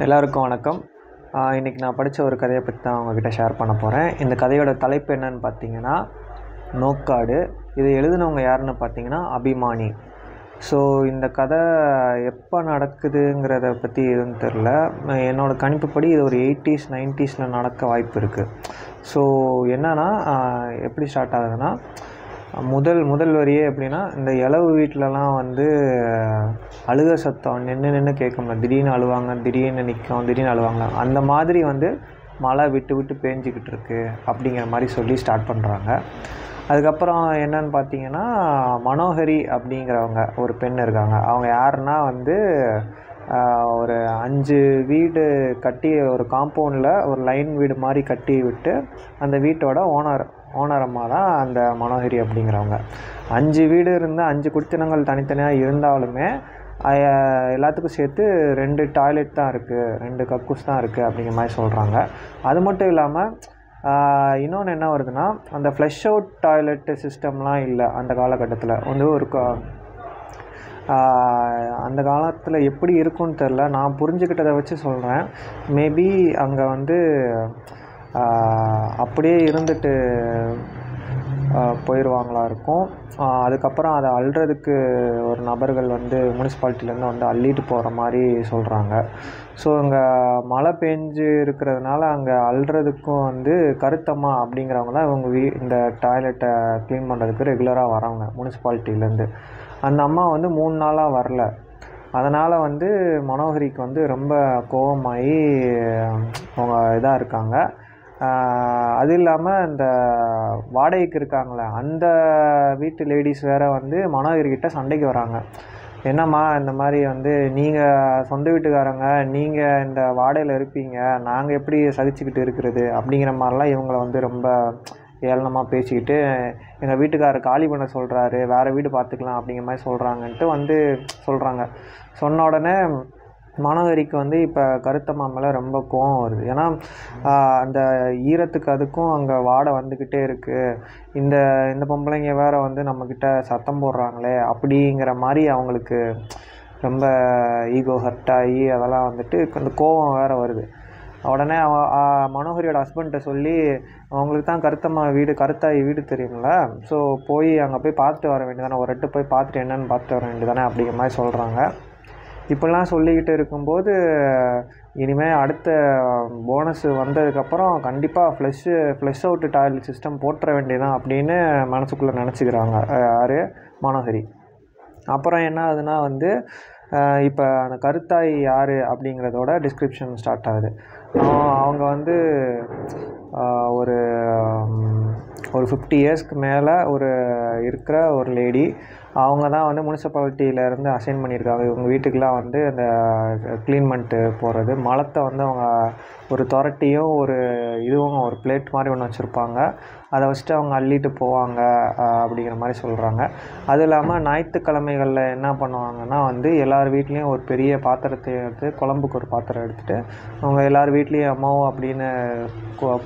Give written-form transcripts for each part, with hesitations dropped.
எல்லாருக்கும் வணக்கம். இன்றைக்கி நான் படித்த ஒரு கதையை பற்றி தான் உங்ககிட்ட ஷேர் பண்ண போகிறேன். இந்த கதையோட தலைப்பு என்னன்னு பார்த்தீங்கன்னா நோக்காடு. இது எழுதினவங்க யாருன்னு பார்த்தீங்கன்னா அபிமானி. ஸோ இந்த கதை எப்போ நடக்குதுங்கிறத பற்றி எதுவும் தெரில. என்னோடய கணிப்புப்படி இது ஒரு 80s 90s நடக்க வாய்ப்பு இருக்குது. ஸோ என்னென்னா எப்படி ஸ்டார்ட் ஆகுதுன்னா, முதல் வரியே எப்படின்னா, இந்த இளவு வீட்டிலலாம் வந்து அழுக சத்தம் நின்று கேட்க முடியாது. திடீர்னு அழுவாங்க, திடீர்னு நிற்கும், திடீர்னு அழுவாங்க. அந்த மாதிரி வந்து மழை விட்டு பேஞ்சிக்கிட்டு இருக்கு அப்படிங்கிற மாதிரி சொல்லி ஸ்டார்ட் பண்ணுறாங்க. அதுக்கப்புறம் என்னன்னு பார்த்தீங்கன்னா, மனோஹரி அப்படிங்கிறவங்க ஒரு பெண் இருக்காங்க. அவங்க யாருன்னா வந்து ஒரு 5 வீடு கட்டி ஒரு காம்பவுண்டில் ஒரு லைன் வீடு மாதிரி கட்டி விட்டு அந்த வீட்டோட ஓனர் அம்மா தான் அந்த மனோஹரி அப்படிங்கிறவங்க. 5 வீடு இருந்து 5 குடித்தனங்கள் தனித்தனியாக இருந்தாலுமே எல்லாத்துக்கும் சேர்த்து 2 டாய்லெட் தான் இருக்குது, 2 கக்கூஸ் தான் இருக்குது அப்படிங்கிற மாதிரி சொல்கிறாங்க. அது மட்டும் இல்லாமல் இன்னொன்று என்ன வருதுன்னா, அந்த ஃப்ளஷ் அவுட் டாய்லெட்டு சிஸ்டம்லாம் இல்லை அந்த காலகட்டத்தில். வந்து ஒரு அந்த காலத்தில் எப்படி இருக்குன்னு தெரில. நான் புரிஞ்சுக்கிட்டதை வச்சு சொல்கிறேன். மேபி அங்கே வந்து அப்படியே இருந்துட்டு போயிடுவாங்களா இருக்கும். அதுக்கப்புறம் அதை அள்ளுறதுக்கு ஒரு நபர்கள் வந்து முனிசிபாலிட்டிலேருந்து வந்து அள்ளிட்டு போகிற மாதிரி சொல்கிறாங்க. ஸோ அங்கே மழை பெஞ்சு இருக்கிறதுனால அங்கே அள்ளுறதுக்கும் வந்து கருத்தம்மா அப்படிங்கிறவங்க தான் இவங்க இந்த டாய்லெட்டை க்ளீன் பண்ணுறதுக்கு ரெகுலராக வரவங்க முனிசிபாலிட்டிலேருந்து. அந்த அம்மா வந்து 3 நாளாக வரல. அதனால் வந்து மனோஹரிக்கு வந்து ரொம்ப கோபமாகி அவங்க இதாக இருக்காங்க. அது இல்லாமல் இந்த வாடகைக்கு இருக்காங்களே அந்த வீட்டு லேடிஸ் வேறு வந்து மனோஹரிக்கிட்ட சண்டைக்கு வராங்க. என்னம்மா இந்த மாதிரி வந்து நீங்கள் சொந்த வீட்டுக்காரங்க, நீங்கள் இந்த வாடகையில் இருப்பீங்க, நாங்கள் எப்படி சகிச்சுக்கிட்டு இருக்கிறது அப்படிங்கிற மாதிரிலாம் இவங்களை வந்து ரொம்ப ஏளனமாக பேசிக்கிட்டு, எங்கள் வீட்டுக்காரர் காலி பண்ண சொல்கிறாரு, வேறு வீடு பார்த்துக்கலாம் அப்படிங்கிற மாதிரி சொல்கிறாங்கன்ட்டு வந்து சொல்கிறாங்க. சொன்ன உடனே மனோஹரிக்கு வந்து இப்போ கருத்தம்மா மேலே ரொம்ப கோவம் வருது. ஏன்னா அந்த ஈரத்துக்கு அதுக்கும் அங்கே வாடை வந்துக்கிட்டே இருக்குது. இந்த பொம்பளைங்க வேறு வந்து நம்மக்கிட்ட சத்தம் போடுறாங்களே அப்படிங்கிற மாதிரி அவங்களுக்கு ரொம்ப ஈகோ ஹர்ட்டாகி அதெல்லாம் வந்துட்டு அந்த கோவம் வேறு வருது. உடனே மனோஹரியோட ஹஸ்பண்ட்டை சொல்லி, அவங்களுக்கு தான் கருத்தாயி வீடு தெரியுங்கள, ஸோ போய் அங்கே போய் பார்த்துட்டு வர வேண்டியதானே, ஒரு எட்டு போய் பார்த்துட்டு என்னென்னு பார்த்துட்டு வர வேண்டியதானே அப்படிங்கிற மாதிரி சொல்கிறாங்க. இப்படிலாம் சொல்லிக்கிட்டு இருக்கும்போது, இனிமேல் அடுத்த போனஸ் வந்ததுக்கப்புறம் கண்டிப்பாக ஃப்ளஷ் அவுட்டு டாய்லெட் சிஸ்டம் போட்டுற வேண்டியதான் அப்படின்னு மனசுக்குள்ளே நினச்சிக்கிறாங்க யார், மனோஹரி. அப்புறம் என்ன ஆகுதுன்னா வந்து, இப்போ அந்த கருத்தாய் யார் அப்படிங்கிறதோட டிஸ்கிரிப்ஷன் ஸ்டார்ட் ஆகுது. அவங்க வந்து ஒரு 50 இயர்ஸ்க்கு மேலே இருக்கிற ஒரு லேடி. அவங்க தான் வந்து முனிசிபாலிட்டியிலேருந்து அசைன் பண்ணியிருக்காங்க. இவங்க வீட்டுக்கெலாம் வந்து அந்த க்ளீன் பண்ணிட்டு போகிறது. மலத்தை வந்து அவங்க ஒரு தொரட்டியும் இதுவும் ஒரு பிளேட் மாதிரி ஒன்று வச்சுருப்பாங்க. அதை வச்சுட்டு அவங்க அள்ளிட்டு போவாங்க அப்படிங்கிற மாதிரி சொல்கிறாங்க. அது இல்லாமல் ஞாயிற்றுக்கிழமைகளில் என்ன பண்ணுவாங்கன்னா வந்து எல்லார் வீட்லேயும் ஒரு பெரிய பாத்திரத்தை எடுத்து, குழம்புக்கு ஒரு பாத்திரம் எடுத்துகிட்டு அவங்க எல்லார் வீட்லேயும் அம்மாவோ அப்படின்னு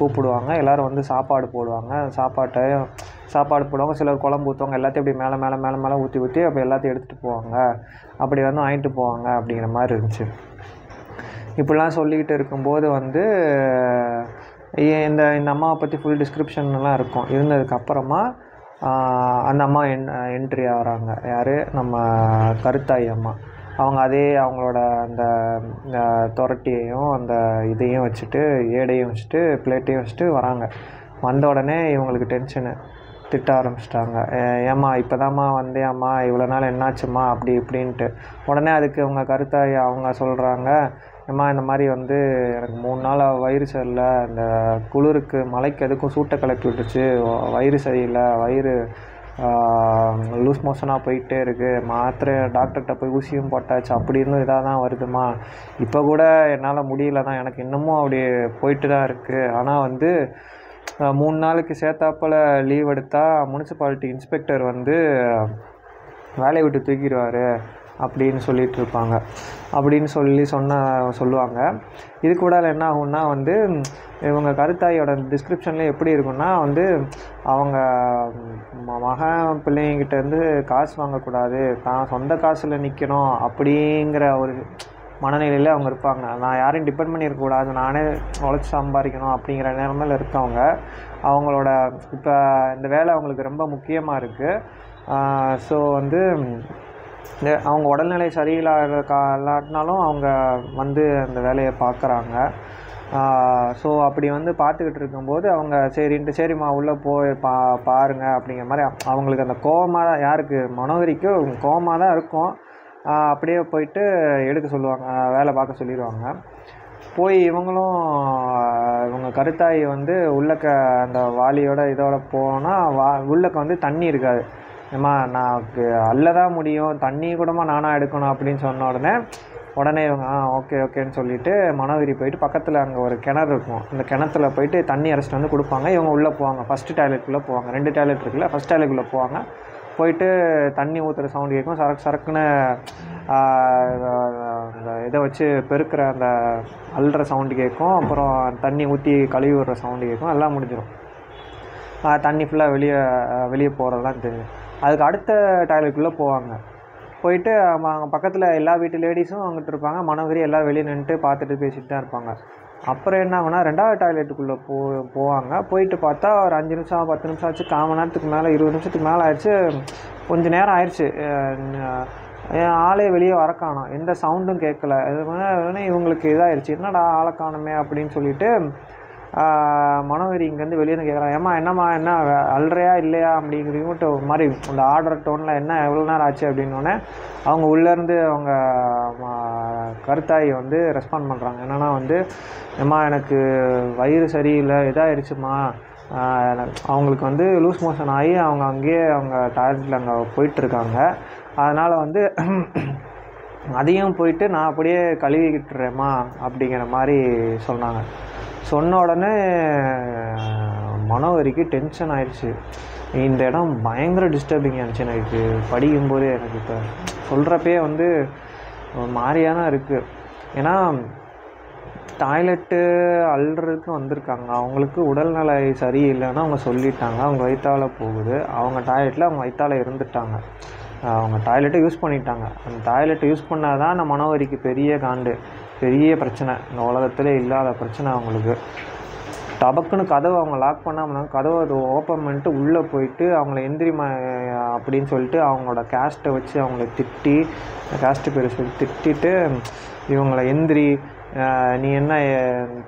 கூப்பிடுவாங்க. எல்லோரும் வந்து சாப்பாடு போடுவாங்க. சாப்பாடு போடுவாங்க, சிலர் குழம்பு ஊற்றுவாங்க. எல்லாத்தையும் அப்படி மேலே ஊற்றி அப்போ எல்லாத்தையும் எடுத்துகிட்டு போவாங்க, அப்படி வந்து வாங்கிட்டு போவாங்க அப்படிங்கிற மாதிரி இருந்துச்சு. இப்படிலாம் சொல்லிக்கிட்டு இருக்கும்போது வந்து இந்த அம்மாவை பற்றி ஃபுல் டிஸ்கிரிப்ஷன்லாம் இருக்கும். இருந்ததுக்கப்புறமா அந்த அம்மா என்ட்ரி ஆகிறாங்க. யார், நம்ம கருத்தாயி அம்மா. அவங்க அவங்களோட அந்த தொரட்டியையும் அந்த இதையும் வச்சுட்டு, ஏடையும் வச்சுட்டு, பிளேட்டையும் வச்சுட்டு வராங்க. வந்த உடனே இவங்களுக்கு டென்ஷனு, திட்ட ஆரம்பிச்சிட்டாங்க. ஏம்மா இப்போதாம்மா வந்தேம்மா, இவ்வளோ நாள் என்னாச்சும்மா அப்படி இப்படின்ட்டு. உடனே அதுக்கு அவங்க கருத்தாயி அவங்க சொல்கிறாங்க, ஏம்மா இந்த மாதிரி வந்து எனக்கு 3 நாளாக வயிறு சரியில்லை, இந்த குளிருக்கு மழைக்கு எதுக்கும் சூட்டை கிளப்பி விட்டுச்சு, வயிறு சரியில்லை, வயிறு லூஸ் மோஷனாக போயிட்டே இருக்குது, மாத்திரை டாக்டர்கிட்ட போய் ஊசியும் போட்டாச்சு, அப்படி இருந்தும் இதாக தான் வருதுமா, இப்போ கூட என்னால் முடியல தான், எனக்கு இன்னமும் அப்படி போயிட்டு தான் இருக்குது. ஆனால் வந்து 3 நாளுக்கு சேர்த்தாப்பில் லீவ் எடுத்தால் முனிசிபாலிட்டி இன்ஸ்பெக்டர் வந்து வேலையை விட்டு தூக்கிடுவார் அப்படின்னு சொல்லிகிட்டு இருப்பாங்க. அப்படின்னு சொல்லுவாங்க. இது கூட என்ன ஆகும்னா வந்து, இவங்க கருத்தாயோட டிஸ்கிரிப்ஷனில் எப்படி இருக்குன்னா வந்து, அவங்க மகன் பிள்ளைங்கிட்டேருந்து காசு வாங்கக்கூடாது, தான் சொந்த காசில் நிற்கணும் அப்படிங்கிற மனநிலையில் அவங்க இருப்பாங்க. நான் யாரையும் டிபெண்ட் பண்ணியிருக்கக்கூடாது, நானே உழைச்சி சம்பாதிக்கணும் அப்படிங்கிற நிலைமையில் இருக்கவங்க, அவங்களோட இப்போ இந்த வேலை அவங்களுக்கு ரொம்ப முக்கியமாக இருக்குது. ஸோ வந்து அவங்க உடல்நிலை சரியில்லாட்டினாலும் அவங்க வந்து அந்த வேலையை பார்க்குறாங்க. ஸோ அப்படி வந்து பார்த்துக்கிட்டு இருக்கும்போது அவங்க சரிம்மா உள்ளே போய் பாருங்க அப்படிங்கிற மாதிரி அவங்களுக்கு அந்த கோவமாக தான், யாருக்கு மனோகரிக்கு கோவமாக தான் இருக்கும். அப்படியே போயிட்டு எடுக்க சொல்லுவாங்க, வேலை பார்க்க சொல்லிடுவாங்க. போய் இவங்களும் இவங்க கருத்தாயி வந்து உள்ளக்க அந்த வாளியோட இதோட போனால் உள்ளக்க வந்து தண்ணி இருக்காது. ஏம்மா நான் அள்ளதான் முடியும், தண்ணி கூடமா நானாக எடுக்கணும் அப்படின்னு சொன்ன உடனே இவங்க ஓகேன்னு சொல்லிவிட்டு மனோகரி போயிட்டு பக்கத்தில் அங்கே ஒரு கிணறு இருக்கும், அந்த கிணத்துல போயிட்டு தண்ணி அரைச்சிட்டு வந்து கொடுப்பாங்க. இவங்க உள்ளே போவாங்க, ஃபஸ்ட்டு டாய்லெட்டுக்குள்ளே போவாங்க. 2 டாய்லெட் இருக்குல்ல, ஃபஸ்ட் டாய்லெட்டுக்குள்ளே போவாங்க. போயிட்டு தண்ணி ஊற்றுற சவுண்டு கேட்கும், சரக்குன்னு அந்த இதை வச்சு பெருக்கிற அந்த அள்ளுற சவுண்டு கேட்கும், அப்புறம் தண்ணி ஊற்றி கழுவி விடுற சவுண்டு கேட்கும். எல்லாம் முடிஞ்சிடும், தண்ணி ஃபுல்லாக வெளியே போகிறதெல்லாம் தெரியும். அதுக்கு அடுத்த டாய்லெட்டுக்குள்ளே போவாங்க. போயிட்டு அங்கே பக்கத்தில் எல்லா வீட்டு லேடிஸும் அங்கிட்டு இருப்பாங்க. மனோகரி எல்லாம் வெளியே நின்றுட்டு பார்த்துட்டு பேசிட்டு தான் இருப்பாங்க. அப்புறம் என்ன ஆகுனா 2வது டாய்லெட்டுக்குள்ளே போவாங்க. போயிட்டு பார்த்தா ஒரு 5 நிமிஷம் 10 நிமிஷம் ஆச்சு, 1/4 மணி நேரத்துக்கு மேலே 20 நிமிஷத்துக்கு மேலே ஆயிடுச்சு. கொஞ்சம் நேரம் ஆயிடுச்சு, ஆளே வெளியே வர காணோம், எந்த சவுண்டும் கேட்கல. இவங்களுக்கு இதாகிடுச்சு, என்னடா ஆளை காணுமே அப்படின்னு சொல்லிட்டு மனோகரி இங்கேருந்து வெளியே கேட்குறான், என்னம்மா என்ன அல்றையா இல்லையா அப்படிங்கிறவங்கட்டு ஒரு மாதிரி அந்த ஆர்டர் டோனில் என்ன எவ்வளோ நேரம் ஆச்சு அப்படின்னோடனே அவங்க உள்ளேருந்து அவங்க கருத்தாயி வந்து ரெஸ்பாண்ட் பண்ணுறாங்க. என்னென்னா வந்து எனக்கு வயிறு சரியில்லை, இதாகிடுச்சுமா. அவங்களுக்கு வந்து லூஸ் மோஷன் ஆகி அவங்க அங்கேயே அவங்க டாய்லெட்டில் அங்கே போயிட்டுருக்காங்க. அதனால் வந்து அதையும் போயிட்டு நான் அப்படியே கழுவிக்கிட்டுறேம்மா அப்படிங்கிற மாதிரி சொன்னாங்க. சொன்ன உடனே மனோகரிக்கு டென்ஷன் ஆயிடுச்சு. இந்த இடம் பயங்கர டிஸ்டர்பிங்காக இருந்துச்சு எனக்கு படிக்கும்போதே. எனக்கு இப்போ சொல்கிறப்பே வந்து ஒரு மாதிரியாக தான் இருக்குது. ஏன்னா டாய்லெட்டு அள்ளுறதுக்கு வந்திருக்காங்க, அவங்களுக்கு உடல்நிலை சரியில்லைன்னு அவங்க சொல்லிட்டாங்க, அவங்க வயிற்றால் போகுது. அவங்க டாய்லெட்டில் அவங்க வயிற்றால் இருந்துட்டாங்க, அவங்க டாய்லெட்டை யூஸ் பண்ணிட்டாங்க. அந்த டாய்லெட்டை யூஸ் பண்ணால் தான் அந்த மனோகரிக்கு பெரிய காண்டு, பெரிய பிரச்சனை, இந்த உலகத்திலே இல்லாத பிரச்சனை அவங்களுக்கு. டபக்குன்னு கதவை அவங்க லாக் பண்ணாமல் கதவை அது ஓப்பன் பண்ணிட்டு உள்ளே போயிட்டு அவங்கள எந்திரிமா அப்படின்னு சொல்லிட்டு அவங்களோட கேஸ்ட்டை வச்சு அவங்கள திட்டி, கேஸ்ட்டு பேர் சொல்லி திட்டிட்டு இவங்கள எந்திரி, நீ என்ன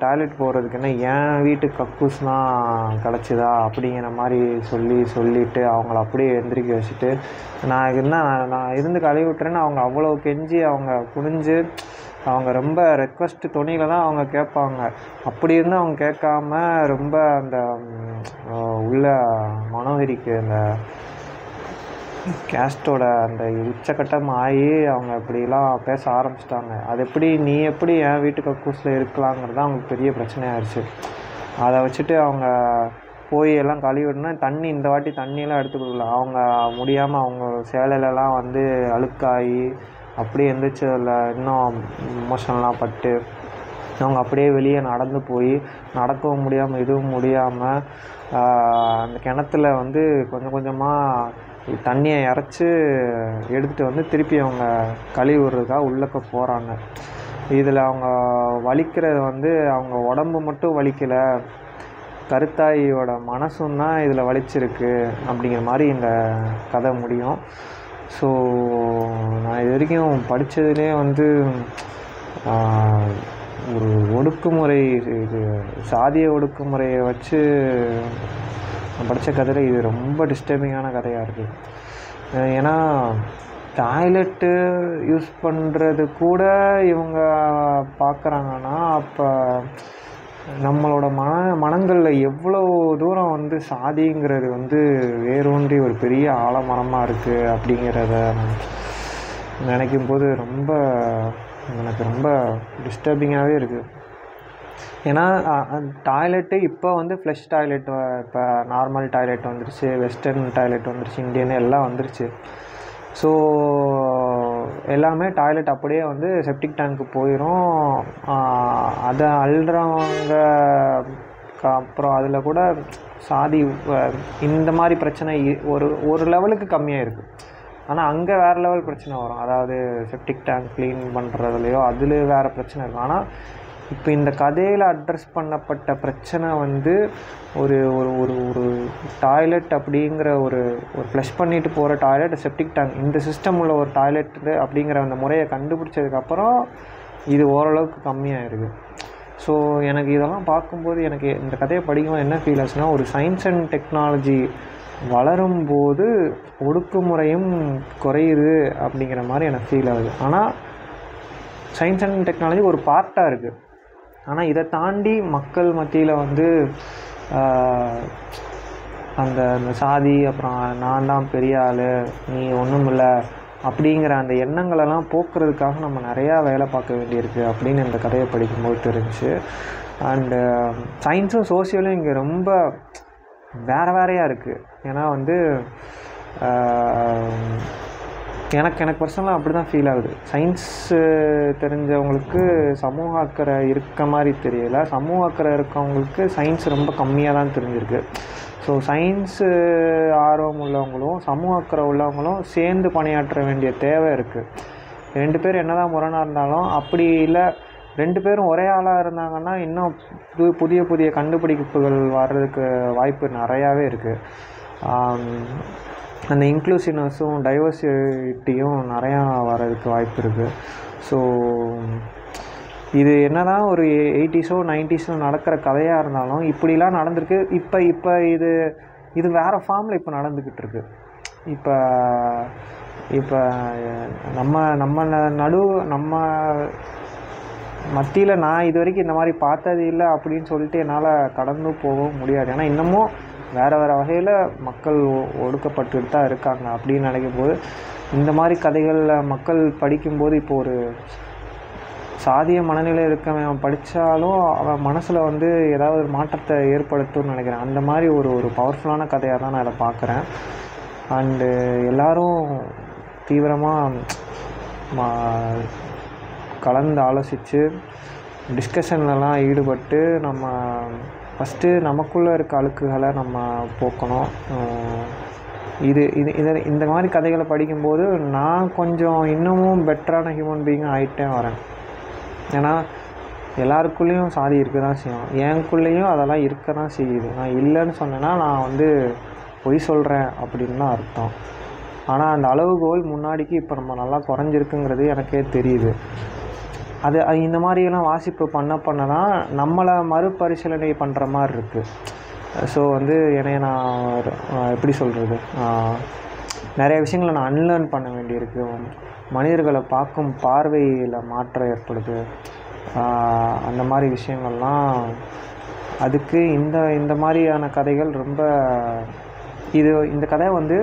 டாய்லெட் போகிறதுக்கு என்ன என் வீட்டுக்கு கக்கூஸ்லாம் கிடச்சிதா அப்படிங்கிற மாதிரி சொல்லிவிட்டு அவங்கள அப்படியே எந்திரிக்க வச்சுட்டு நான் இருந்து கழுவி விட்டுறேன்னு அவங்க அவ்வளோ கெஞ்சி அவங்க குனிஞ்சு அவங்க ரொம்ப ரெக்வஸ்ட் துணியில் தான் அவங்க கேட்பாங்க. அப்படி இருந்து அவங்க கேட்காம ரொம்ப அந்த உள்ள மனோகரிக்கு அந்த கேஸ்ட்டோட அந்த உச்சக்கட்டம் ஆகி அவங்க இப்படிலாம் பேச ஆரம்பிச்சிட்டாங்க. அது நீ எப்படி என் வீட்டு கக்கூஸில் இருக்கலாங்கிறது அவங்களுக்கு பெரிய பிரச்சனையாகிடுச்சு. அதை வச்சுட்டு அவங்க போய் எல்லாம் கழுவிடணும்னா தண்ணி இந்த வாட்டி தண்ணியெல்லாம் எடுத்து கொடுக்கல. அவங்க முடியாமல் அவங்க சேலையிலலாம் வந்து அழுக்காகி அப்படியே எந்திரிச்சு அதில் இன்னும் மோஷன்லாம் பட்டு அவங்க அப்படியே வெளியே நடந்து போய் நடக்கவும் முடியாமல் இதுவும் முடியாமல் அந்த கிணத்துல வந்து கொஞ்சம் கொஞ்சமாக தண்ணியை இறைச்சி எடுத்துகிட்டு வந்து திருப்பி அவங்க கழுவி விடுறதுக்காக உள்ளக்க போகிறாங்க. இதில் அவங்க வலிக்கிறது வந்து அவங்க உடம்பு மட்டும் வலிக்கலை, கருத்தாயியோட மனசும் தான் இதில் வலிச்சிருக்கு அப்படிங்கிற மாதிரி இந்த கதை முடியும். ஸோ நான் இது வரைக்கும் படித்ததுலேயே வந்து ஒரு ஒடுக்குமுறை, இது சாதிய ஒடுக்குமுறையை வச்சு படித்த கதையில் இது ரொம்ப டிஸ்டர்பிங்கான கதையாக இருக்குது. ஏன்னா டாய்லெட்டு யூஸ் பண்ணுறது கூட இவங்க பார்க்குறாங்கன்னா அப்போ நம்மளோட மனங்களில் எவ்வளோ தூரம் வந்து சாதிங்கிறது வந்து வேரூன்றி ஒரு பெரிய ஆலமரமாக இருக்குது அப்படிங்கிறத நினைக்கும் போது எனக்கு ரொம்ப டிஸ்டர்பிங்காகவே இருக்குது. ஏன்னா டாய்லெட்டு இப்போ வந்து ஃப்ளஷ் டாய்லெட், இப்போ நார்மல் டாய்லெட் வந்துருச்சு, வெஸ்டர்ன் டாய்லெட் வந்துருச்சு, இந்தியன் எல்லாம் வந்துருச்சு. ஸோ எல்லாமே டாய்லெட் அப்படியே வந்து செப்டிக் டேங்க்கு போயிடும். அதை அள்ளுறவங்க அப்புறம் அதில் கூட சாதி இந்த மாதிரி பிரச்சனை ஒரு லெவலுக்கு கம்மியாக இருக்குது. ஆனால் அங்கே வேறு லெவல் பிரச்சனை வரும். அதாவது செப்டிக் டேங்க் க்ளீன் பண்ணுறதுலையோ அதில் வேறு பிரச்சனை இருக்கும். ஆனால் இப்போ இந்த கதையில் அட்ரஸ் பண்ணப்பட்ட பிரச்சனை வந்து ஒரு ஒரு ஒரு ஒரு டாய்லெட் அப்படிங்கிற ஒரு ஃப்ளஷ் பண்ணிட்டு போகிற டாய்லெட், செப்டிக் டேங்க், இந்த சிஸ்டம் உள்ள ஒரு டாய்லெட்டு அப்படிங்கிற அந்த முறையை கண்டுபிடிச்சதுக்கப்புறம் இது ஓரளவுக்கு கம்மியாகிருக்கு. ஸோ எனக்கு இதெல்லாம் பார்க்கும்போது எனக்கு இந்த கதையை படிக்கும்போது என்ன ஃபீல் ஆச்சுன்னா, ஒரு சயின்ஸ் அண்ட் டெக்னாலஜி வளரும்போது ஒடுக்குமுறையும் குறையுது அப்படிங்கிற மாதிரி எனக்கு ஃபீல் ஆகுது. ஆனால் சயின்ஸ் அண்ட் டெக்னாலஜி ஒரு பார்ட்டாக இருக்குது. ஆனால் இதை தாண்டி மக்கள் மத்தியில் வந்து அந்த சாதி, அப்புறம் நான் தான் பெரிய ஆள், நீ ஒன்றும் இல்லை அப்படிங்கிற அந்த எண்ணங்களெல்லாம் போக்குறதுக்காக நம்ம நிறையா வேலை பார்க்க வேண்டியிருக்கு அப்படின்னு இந்த கதையை படிக்கும்போது தெரிஞ்சு. அண்டு சயின்ஸும் சோசியலும் இங்கே ரொம்ப வேறையாக இருக்குது. ஏன்னா வந்து எனக்கு பர்சனலாக அப்படி தான் ஃபீல் ஆகுது. சயின்ஸு தெரிஞ்சவங்களுக்கு சமூக அக்கறை இருக்க மாதிரி தெரியல, சமூக அக்கறை இருக்கவங்களுக்கு சயின்ஸ் ரொம்ப கம்மியாக தான் தெரிஞ்சிருக்கு. ஸோ சயின்ஸு ஆர்வம் உள்ளவங்களும் சமூக அக்கறை உள்ளவங்களும் சேர்ந்து பணியாற்ற வேண்டிய தேவை இருக்குது. 2 பேர் என்ன தான் முரணாக இருந்தாலும், அப்படி இல்லை 2 பேரும் ஒரே ஆளாக இருந்தாங்கன்னா இன்னும் புதிய புதிய கண்டுபிடிப்புகள் வர்றதுக்கு வாய்ப்பு நிறையாவே இருக்குது. அந்த இன்க்ளூசிவ்னஸும் டைவர்சிட்டியும் நிறையா வர்றதுக்கு வாய்ப்பு இருக்குது. ஸோ இது என்ன தான் ஒரு 80s 90s நடக்கிற கதையாக இருந்தாலும் இப்படிலாம் நடந்திருக்கு. இப்போ இது வேறு ஃபார்மில் இப்போ நடந்துக்கிட்டு இருக்கு. இப்போ நம்ம மத்தியில் நான் இது வரைக்கும் இந்த மாதிரி பார்த்தது இல்லை அப்படின்னு சொல்லிட்டு என்னால் கடந்து போகவும் முடியாது. ஏன்னா இன்னமும் வேறு வகையில் மக்கள் ஒடுக்கப்பட்டுட்டு தான் இருக்காங்க அப்படின்னு நினைக்கும் போது, இந்த மாதிரி கதைகளில் மக்கள் படிக்கும்போது இப்போ ஒரு சாதிய மனநிலை இருக்கவன் படித்தாலும் அவன் மனசில் வந்து ஏதாவது ஒரு மாற்றத்தை ஏற்படுத்தும்னு நினைக்கிறேன். அந்த மாதிரி ஒரு பவர்ஃபுல்லான கதையாக தான் நான் இதை பார்க்குறேன். அண்டு எல்லோரும் தீவிரமாக கலந்து ஆலோசித்து டிஸ்கஷன்லலாம் ஈடுபட்டு நம்ம ஃபஸ்ட்டு நமக்குள்ளே இருக்க அழுக்குகளை நம்ம போக்கணும். இந்த மாதிரி கதைகளை படிக்கும்போது நான் கொஞ்சம் இன்னமும் பெட்டரான ஹியூமன் பீயிங்காக ஆகிட்டே வரேன். ஏன்னா எல்லாருக்குள்ளேயும் சாதி இருக்க தான் செய்யும், எனக்குள்ளேயும் அதெல்லாம் இருக்க தான் செய்யுது. நான் இல்லைன்னு சொன்னேன்னா நான் வந்து பொய் சொல்கிறேன் அப்படின்னு தான் அர்த்தம். ஆனால் அந்த அளவுகோல் முன்னாடிக்கு இப்போ நம்ம நல்லா குறைஞ்சிருக்குங்கிறது எனக்கே தெரியுது. அது இந்த மாதிரியெல்லாம் வாசிப்பு பண்ண தான் நம்மளை மறுபரிசீலனை பண்ணுற மாதிரி இருக்குது. ஸோ வந்து என்னைய நான் எப்படி சொல்கிறது, நிறைய விஷயங்களை நான் அன்லேர்ன் பண்ண வேண்டியிருக்கு. மனிதர்களை பார்க்கும் பார்வையில் மாற்றம் ஏற்படுது. அந்த மாதிரி விஷயங்கள்லாம் அதுக்கு இந்த மாதிரியான கதைகள் ரொம்ப இந்த கதை வந்து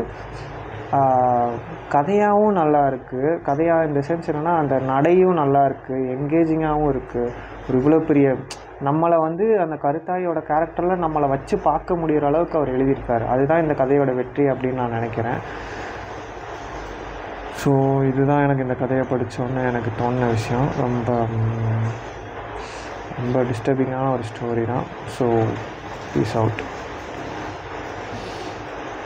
கதையாகவும் நல்லா இருக்குது. கதையாக இந்த சென்ஸ் என்னென்னா அந்த நடையும் நல்லா இருக்குது, என்கேஜிங்காகவும் இருக்குது. ஒரு இவ்வளோ பெரிய நம்மளை வந்து அந்த கருத்தாயோட கேரக்டரில் நம்மளை வச்சு பார்க்க முடிகிற அளவுக்கு அவர் எழுதியிருக்காரு. அதுதான் இந்த கதையோட வெற்றி அப்படின்னு நான் நினைக்கிறேன். ஸோ இதுதான் எனக்கு இந்த கதையை படித்தோன்னே எனக்கு தோணின விஷயம். ரொம்ப டிஸ்டர்பிங்கான ஒரு ஸ்டோரி தான். So peace out.